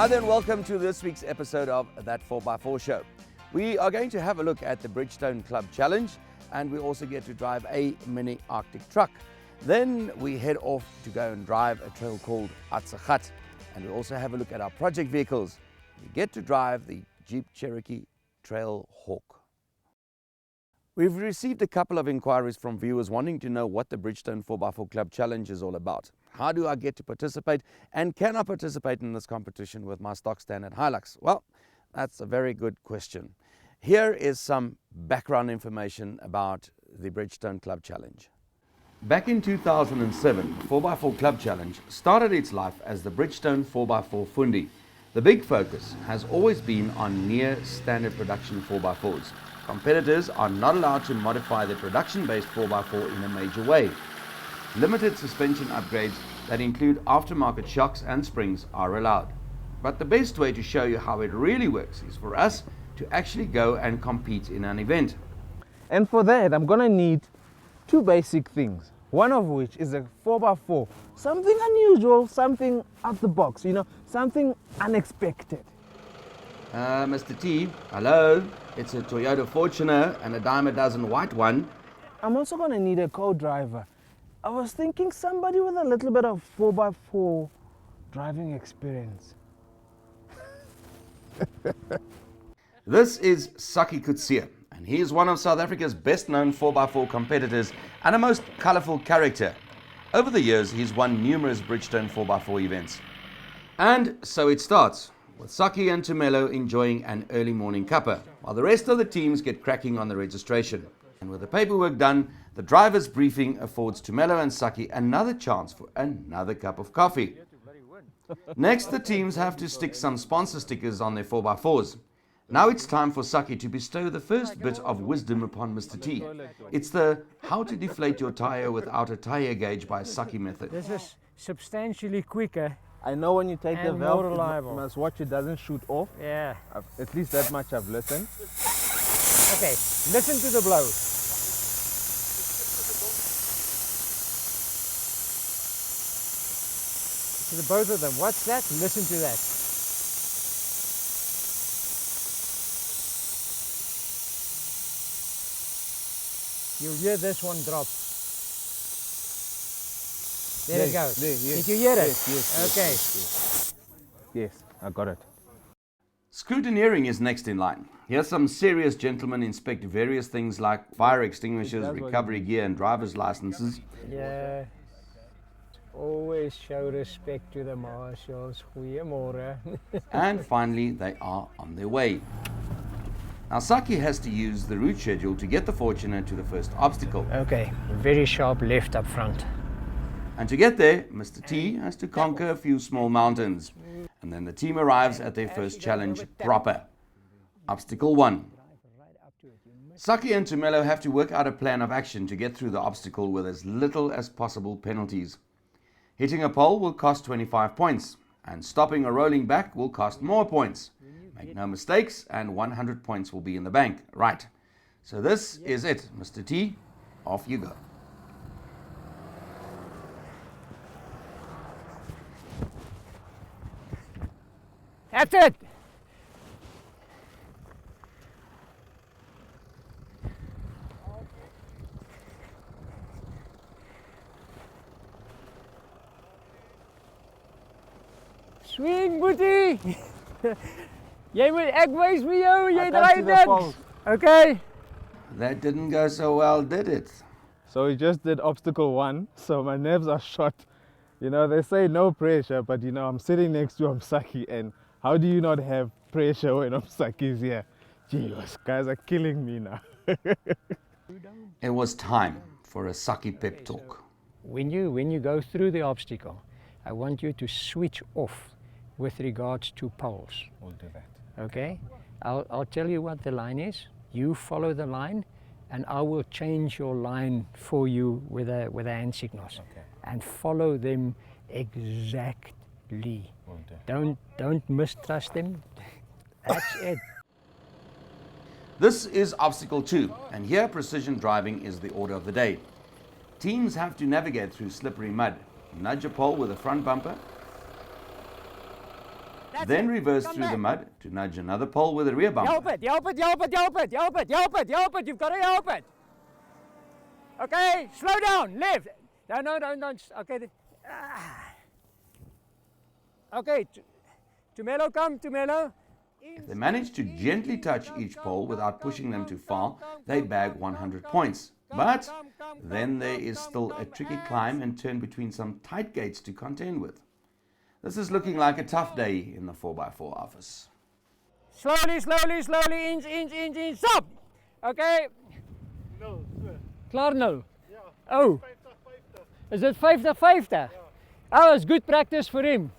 Hi there and welcome to this week's episode of That 4x4 Show. We are going to have a look at the Bridgestone Club Challenge, and we also get to drive a mini Arctic truck. Then we head off to go and drive a trail called Atsagat, and we also have a look at our project vehicles. We get to drive the Jeep Cherokee Trail Hawk. We've received a couple of inquiries from viewers wanting to know what the Bridgestone 4x4 Club Challenge is all about. How do I get to participate, and can I participate in this competition with my stock standard Hilux? Well, that's a very good question. Here is some background information about the Bridgestone Club Challenge. Back in 2007, the 4x4 Club Challenge started its life as the Bridgestone 4x4 Fundi. The big focus has always been on near standard production 4x4s. Competitors are not allowed to modify their production-based 4x4 in a major way. Limited suspension upgrades that include aftermarket shocks and springs are allowed. But the best way to show you how it really works is for us to actually go and compete in an event. And for that, I'm going to need two basic things. One of which is a 4x4. Something unusual, something out the box, something unexpected. Mr. T, hello. It's a Toyota Fortuner and a dime a dozen white one. I'm also going to need a co-driver. I was thinking somebody with a little bit of 4x4 driving experience. This is Saki Kutsia, and he is one of South Africa's best-known 4x4 competitors and a most colourful character. Over the years, he's won numerous Bridgestone 4x4 events. And so it starts, with Saki and Tumelo enjoying an early morning cuppa, while the rest of the teams get cracking on the registration. And with the paperwork done, the driver's briefing affords Tumelo and Saki another chance for another cup of coffee. Next, the teams have to stick some sponsor stickers on their 4x4s. Now it's time for Saki to bestow the first bit of wisdom upon Mr. T. It's the how to deflate your tire without a tire gauge by Saki method. This is substantially quicker. I know when you take the And valve, more reliable. you must watch it doesn't shoot off. Yeah. At least that much I've listened. Okay, listen to the blow. To the both of them. What's that? Listen to that. You'll hear this one drop. There it goes. Yes. Did you hear it? Yes. Okay. Yes, I got it. Scrutineering is next in line. Here some serious gentlemen inspect various things like fire extinguishers, recovery gear and driver's licenses. Yeah. Always show respect to the marshals. Goeiemorgen. And finally, they are on their way. Now, Saki has to use the route schedule to get the Fortuner to the first obstacle. Okay, very sharp left up front. And to get there, Mr. T has to conquer a few small mountains. And then the team arrives at their first challenge proper. Obstacle 1. Saki and Tumelo have to work out a plan of action to get through the obstacle with as little as possible penalties. Hitting a pole will cost 25 points, and stopping or rolling back will cost more points. Make no mistakes, and 100 points will be in the bank. Right. So this is it, Mr. T. Off you go. That's it! Swing, boetie! Ek wys vir jou, jy draai niks. Okay. That didn't go so well, did it? So we just did obstacle 1, so my nerves are shot. They say no pressure, but I'm sitting next to Saki, and how do you not have pressure when Saki's here? Gee, those guys are killing me now. It was time for a Saki pep talk. When you go through the obstacle, I want you to switch off with regards to poles. We'll do that. Okay? I'll tell you what the line is. You follow the line, and I will change your line for you with a hand signals. Okay. And follow them exactly. Will do. Don't mistrust them. That's it. This is obstacle 2, and here precision driving is the order of the day. Teams have to navigate through slippery mud, nudge a pole with a front bumper, then reverse through the mud to nudge another pole with a rear bumper. Yelp it, yelp it, yelp it, yelp it, yelp it, yelp it, yelp it. You've got to yelp it. Okay, slow down, left. No, okay. Okay, Tumelo, come, Tumelo. If they manage to gently touch each pole without pushing them too far, they bag 100 points. But then there is still a tricky climb and turn between some tight gates to contend with. This is looking like a tough day in the 4x4 office. Slowly, slowly, slowly, inch, stop. Okay. No, Klaar nou. yeah. Oh, is it 50-50? Oh, it's good practice for him.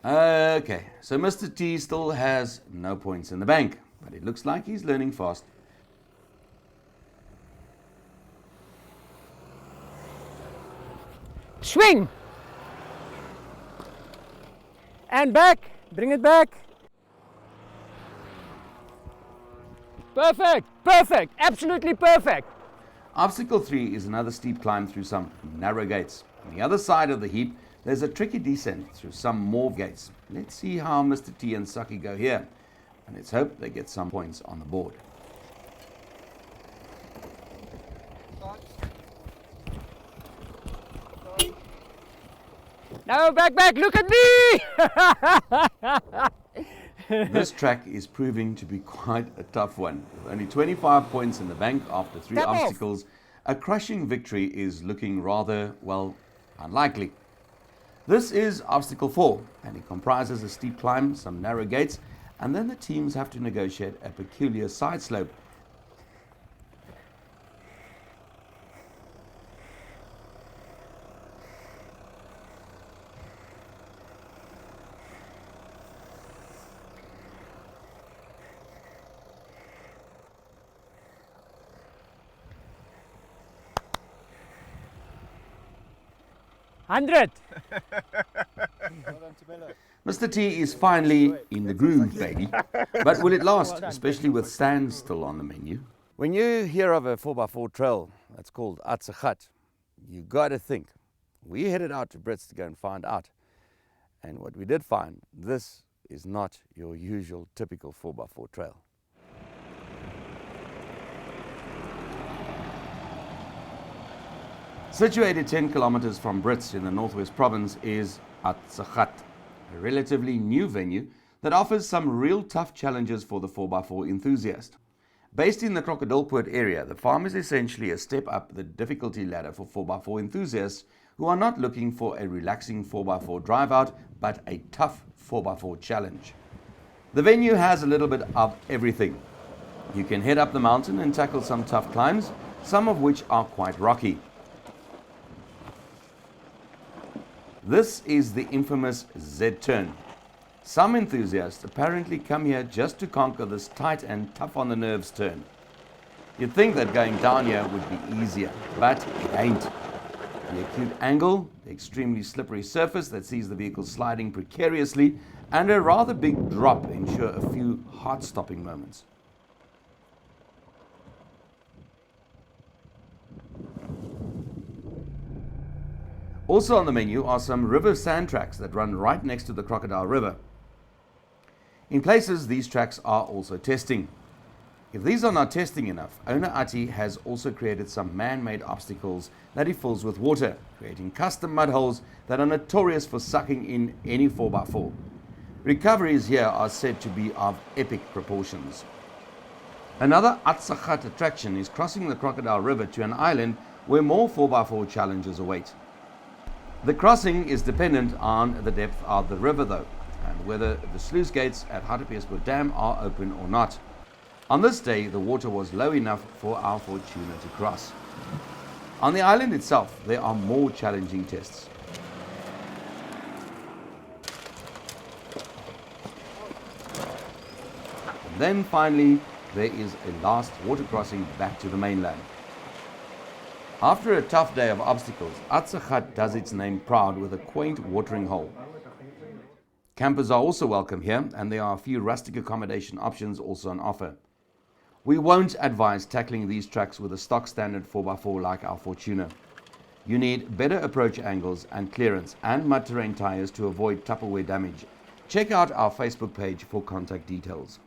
Okay, so Mr. T still has no points in the bank, but it looks like he's learning fast. Swing. And back, bring it back. Perfect, perfect, absolutely perfect. Obstacle 3 is another steep climb through some narrow gates. On the other side of the heap, there's a tricky descent through some more gates. Let's see how Mr. T and Saki go here, and let's hope they get some points on the board. Now back, look at me! This track is proving to be quite a tough one. With only 25 points in the bank after 3 Step off. obstacles, a crushing victory is looking rather, well, unlikely. This is obstacle 4, and it comprises a steep climb, some narrow gates, and then the teams have to negotiate a peculiar side slope. $100. Mr. T is finally in the groove, baby. But will it last, especially with sand still on the menu? When you hear of a 4x4 trail that's called Atsagat, you got to think. We headed out to Brits to go and find out. And what we did find, this is not your usual typical 4x4 trail. Situated 10 kilometers from Brits in the Northwest Province is Atsagat, a relatively new venue that offers some real tough challenges for the 4x4 enthusiast. Based in the Crocodilepoort area, the farm is essentially a step up the difficulty ladder for 4x4 enthusiasts who are not looking for a relaxing 4x4 drive out, but a tough 4x4 challenge. The venue has a little bit of everything. You can head up the mountain and tackle some tough climbs, some of which are quite rocky. This is the infamous Z-turn. Some enthusiasts apparently come here just to conquer this tight and tough on the nerves turn. You'd think that going down here would be easier, but it ain't. The acute angle, the extremely slippery surface that sees the vehicle sliding precariously, and a rather big drop ensure a few heart-stopping moments. Also on the menu are some river sand tracks that run right next to the Crocodile River. In places, these tracks are also testing. If these are not testing enough, owner Ati has also created some man-made obstacles that he fills with water, creating custom mud holes that are notorious for sucking in any 4x4. Recoveries here are said to be of epic proportions. Another Atsagat attraction is crossing the Crocodile River to an island where more 4x4 challenges await. The crossing is dependent on the depth of the river though, and whether the sluice gates at Hartebeespoort Dam are open or not. On this day, the water was low enough for our Fortuner to cross. On the island itself, there are more challenging tests. And then finally, there is a last water crossing back to the mainland. After a tough day of obstacles, Atsagat does its name proud with a quaint watering hole. Campers are also welcome here, and there are a few rustic accommodation options also on offer. We won't advise tackling these tracks with a stock standard 4x4 like our Fortuner. You need better approach angles and clearance and mud terrain tires to avoid Tupperware damage. Check out our Facebook page for contact details.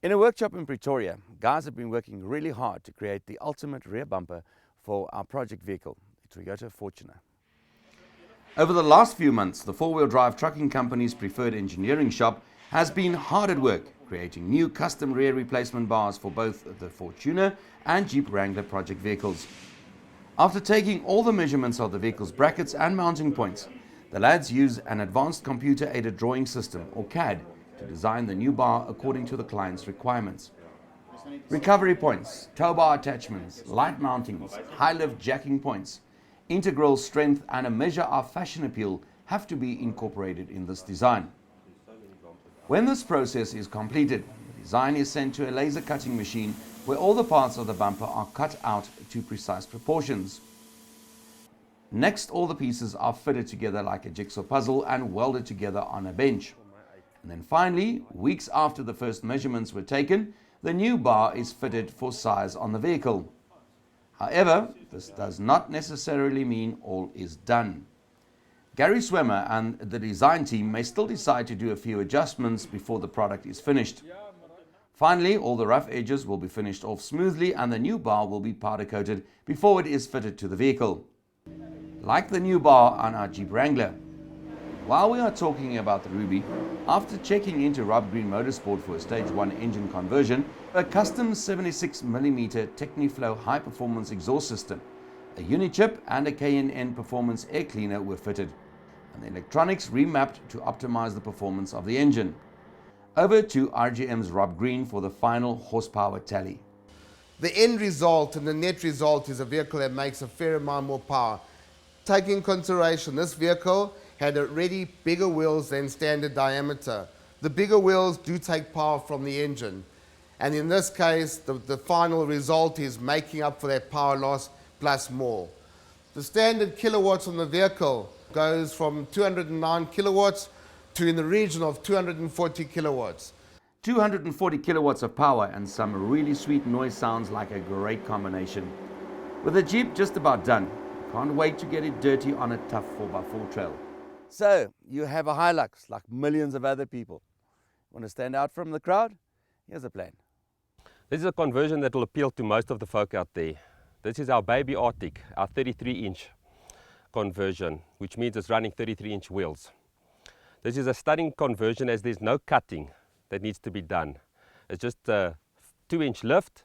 In a workshop in Pretoria, guys have been working really hard to create the ultimate rear bumper for our project vehicle, the Toyota Fortuner. Over the last few months, the four-wheel drive trucking company's preferred engineering shop has been hard at work creating new custom rear replacement bars for both the Fortuner and Jeep Wrangler project vehicles. After taking all the measurements of the vehicle's brackets and mounting points, the lads use an advanced computer-aided drawing system, or CAD, to design the new bar according to the client's requirements. Recovery points, tow bar attachments, light mountings, high-lift jacking points, integral strength and a measure of fashion appeal have to be incorporated in this design. When this process is completed, the design is sent to a laser cutting machine where all the parts of the bumper are cut out to precise proportions. Next, all the pieces are fitted together like a jigsaw puzzle and welded together on a bench. And then finally, weeks after the first measurements were taken, the new bar is fitted for size on the vehicle. However, this does not necessarily mean all is done. Gary Swemmer and the design team may still decide to do a few adjustments before the product is finished. Finally, all the rough edges will be finished off smoothly and the new bar will be powder coated before it is fitted to the vehicle. Like the new bar on our Jeep Wrangler. While we are talking about the Ruby, after checking into Rob Green Motorsport for a Stage 1 engine conversion, a custom 76mm Techniflow high-performance exhaust system, a Unichip and a K&N performance air cleaner were fitted, and the electronics remapped to optimize the performance of the engine. Over to RGM's Rob Green for the final horsepower tally. The end result and the net result is a vehicle that makes a fair amount more power. Taking into consideration this vehicle had already bigger wheels than standard diameter. The bigger wheels do take power from the engine. And in this case, the final result is making up for that power loss plus more. The standard kilowatts on the vehicle goes from 209 kilowatts to in the region of 240 kilowatts. 240 kilowatts of power and some really sweet noise sounds like a great combination. With the Jeep just about done, can't wait to get it dirty on a tough 4x4 trail. So, you have a Hilux like millions of other people. Want to stand out from the crowd? Here's a plan. This is a conversion that will appeal to most of the folk out there. This is our baby Arctic, our 33-inch conversion, which means it's running 33-inch wheels. This is a stunning conversion as there's no cutting that needs to be done. It's just a 2-inch lift,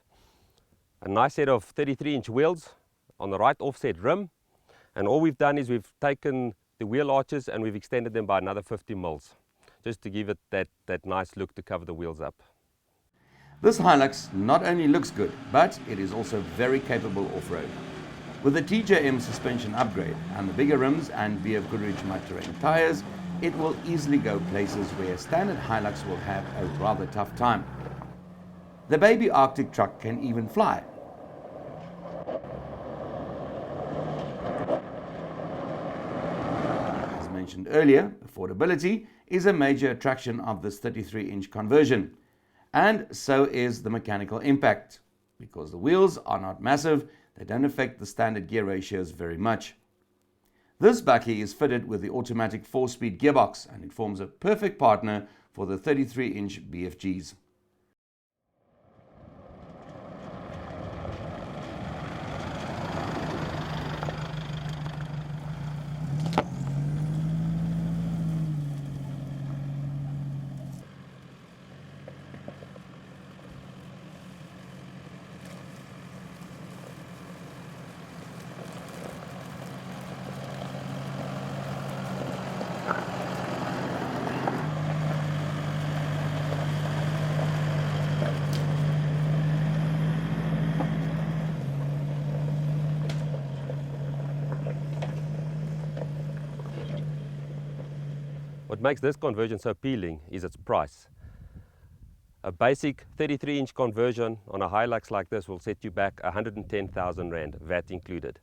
a nice set of 33-inch wheels on the right offset rim, and all we've done is we've taken the wheel arches and we've extended them by another 50 mils, just to give it that nice look to cover the wheels up. This Hilux not only looks good, but it is also very capable off-road. With the TJM suspension upgrade and the bigger rims and BF Goodrich mud terrain tires, it will easily go places where a standard Hilux will have a rather tough time. The baby Arctic truck can even fly. As mentioned earlier, affordability is a major attraction of this 33-inch conversion. And so is the mechanical impact. Because the wheels are not massive, they don't affect the standard gear ratios very much. This bakkie is fitted with the automatic 4-speed gearbox and it forms a perfect partner for the 33-inch BFGs. What makes this conversion so appealing is its price. A basic 33-inch conversion on a Hilux like this will set you back 110,000 Rand, VAT included.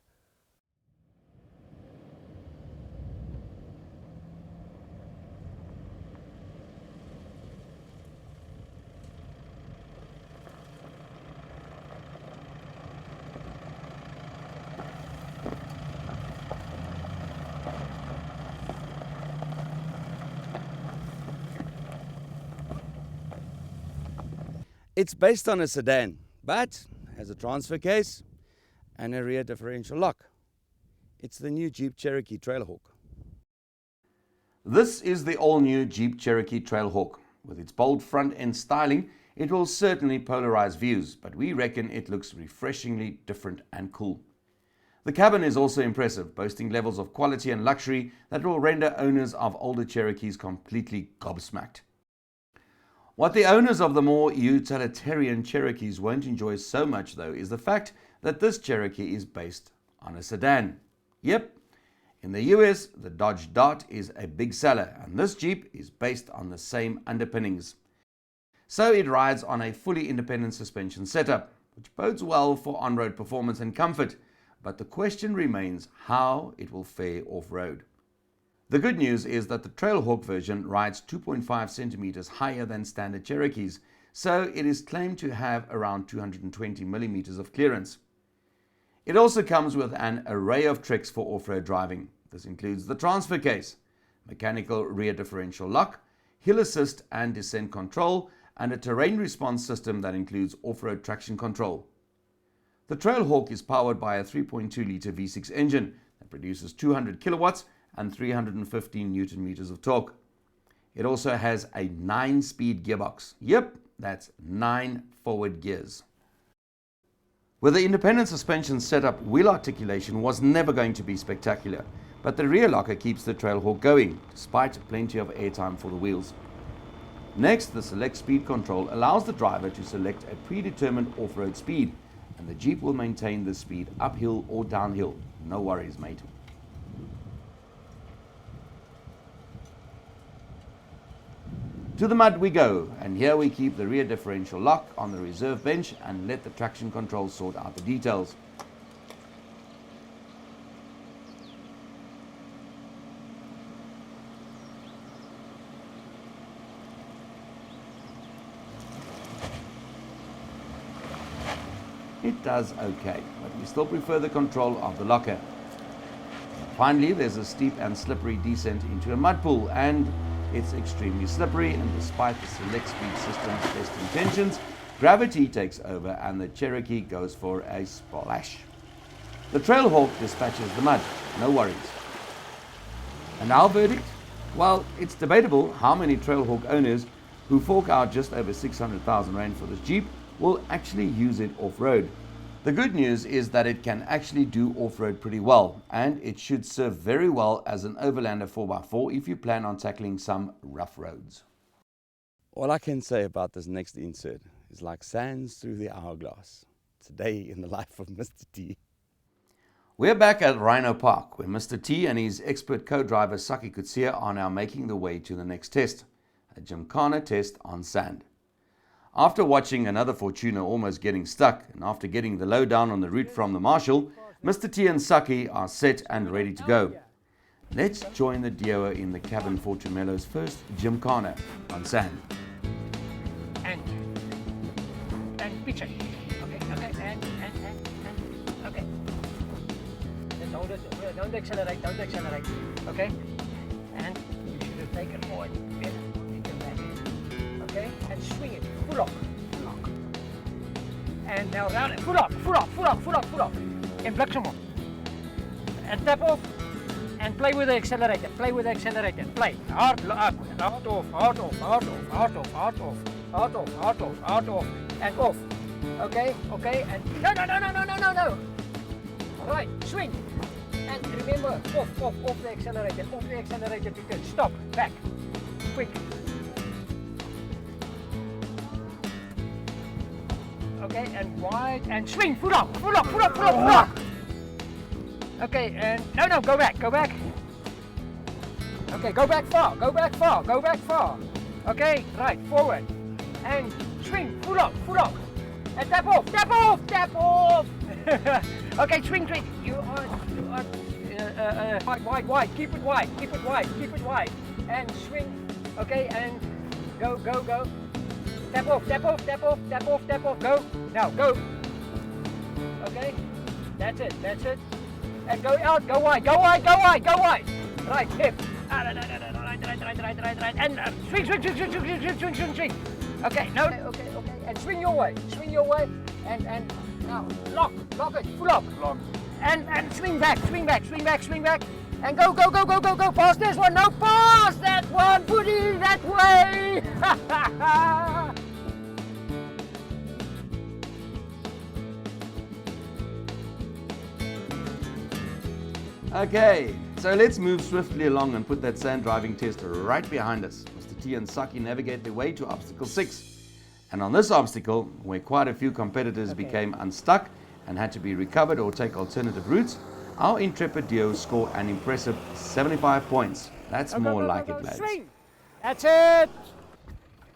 It's based on a sedan, but has a transfer case and a rear differential lock. It's the new Jeep Cherokee Trailhawk. This is the all-new Jeep Cherokee Trailhawk. With its bold front end styling, it will certainly polarize views, but we reckon it looks refreshingly different and cool. The cabin is also impressive, boasting levels of quality and luxury that will render owners of older Cherokees completely gobsmacked. What the owners of the more utilitarian Cherokees won't enjoy so much, though, is the fact that this Cherokee is based on a sedan. Yep, in the US, the Dodge Dart is a big seller, and this Jeep is based on the same underpinnings. So it rides on a fully independent suspension setup, which bodes well for on-road performance and comfort, but the question remains how it will fare off-road. The good news is that the Trailhawk version rides 2.5 centimeters higher than standard Cherokees, so it is claimed to have around 220 millimeters of clearance. It also comes with an array of tricks for off-road driving. This includes the transfer case, mechanical rear differential lock, hill assist and descent control, and a terrain response system that includes off-road traction control. The Trailhawk is powered by a 3.2-litre V6 engine that produces 200 kilowatts and 315 newton meters of torque. It also has a 9-speed gearbox. Yep, that's 9 forward gears. With the independent suspension setup, wheel articulation was never going to be spectacular, but the rear locker keeps the Trailhawk going, despite plenty of airtime for the wheels. Next, the select speed control allows the driver to select a predetermined off-road speed, and the Jeep will maintain the speed uphill or downhill. No worries, mate. To the mud we go, and here we keep the rear differential lock on the reserve bench and let the traction control sort out the details. It does okay, but we still prefer the control of the locker. Finally, there's a steep and slippery descent into a mud pool, and it's extremely slippery, and despite the select speed system's best intentions, gravity takes over and the Cherokee goes for a splash. The Trailhawk dispatches the mud, no worries. And our verdict? Well, it's debatable how many Trailhawk owners who fork out just over 600,000 Rand for this Jeep will actually use it off-road. The good news is that it can actually do off-road pretty well, and it should serve very well as an overlander 4x4 if you plan on tackling some rough roads. All I can say about this next insert is like sands through the hourglass. It's a day in the life of Mr. T. We're back at Rhino Park, where Mr. T and his expert co-driver Saki Kutsia are now making the way to the next test, a Gymkhana test on sand. After watching another Fortuner almost getting stuck, and after getting the lowdown on the route from the marshal, Mr. T and Saki are set and ready to go. Let's join the duo in the cabin for Tumelo's first Gymkhana on sand. And pitch it. Okay, and okay. Just hold it. Don't accelerate. Okay? And you should have taken forward. Yeah. Okay, and swing it, full lock, and now round it, full lock, and flex them off, and tap off, and play with the accelerator, play, hard off, and off, okay, and no, right, swing, and remember, off the accelerator, because stop, back, quick. Okay, and wide, and swing, full up. Okay, and no, go back. Okay, go back far. Okay, right, forward, and swing, full up, and tap off. Okay, swing. You are wide. Keep it wide, and swing. Okay, and go. Tap off, go. Now, go. Okay, that's it. And go out, go wide. Right, hip. Right. And swing. Okay, no, okay, and swing your way, and now lock it, full lock, and swing back, and go, past this one, no, past that one, put it that way. Okay, so let's move swiftly along and put that sand driving test right behind us. Mr. T and Saki navigate their way to obstacle 6. And on this obstacle, where quite a few competitors became unstuck and had to be recovered or take alternative routes, our intrepid duo score an impressive 75 points. That's more like it, lads. Swing. That's it.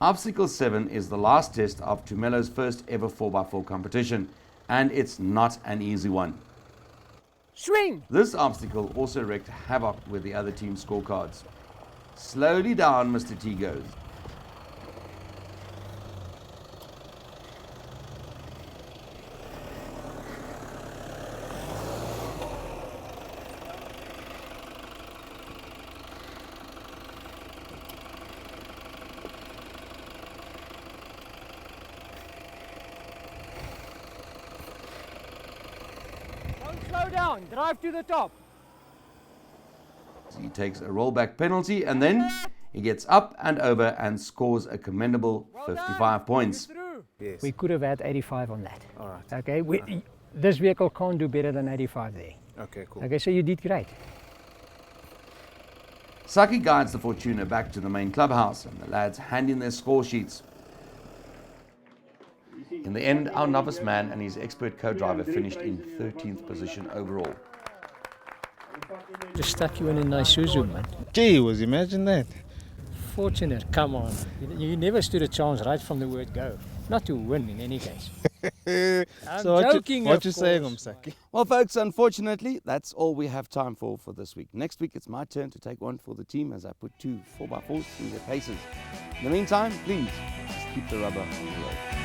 Obstacle 7 is the last test of Tumelo's first ever 4x4 competition, and it's not an easy one. Swing. This obstacle also wreaked havoc with the other team's scorecards. Slowly down Mr. T goes. Don't slow down. Drive to the top. He takes a rollback penalty and then he gets up and over and scores a commendable 55 points. Yes. We could have had 85 on that. All right. Okay. This vehicle can't do better than 85 there. Okay, cool. Okay, so you did great. Saki guides the Fortuner back to the main clubhouse and the lads hand in their score sheets. In the end, our novice man and his expert co-driver finished in 13th position overall. Just stuck you in a nice Suzu, man. Gee whiz, imagine that. Fortunate, come on. You never stood a chance right from the word go. Not to win in any case. I'm So joking, what of you saying, course. Saki? Well, folks, unfortunately, that's all we have time for this week. Next week, it's my turn to take one for the team as I put 2 4x4s through their paces. In the meantime, please, just keep the rubber on the road.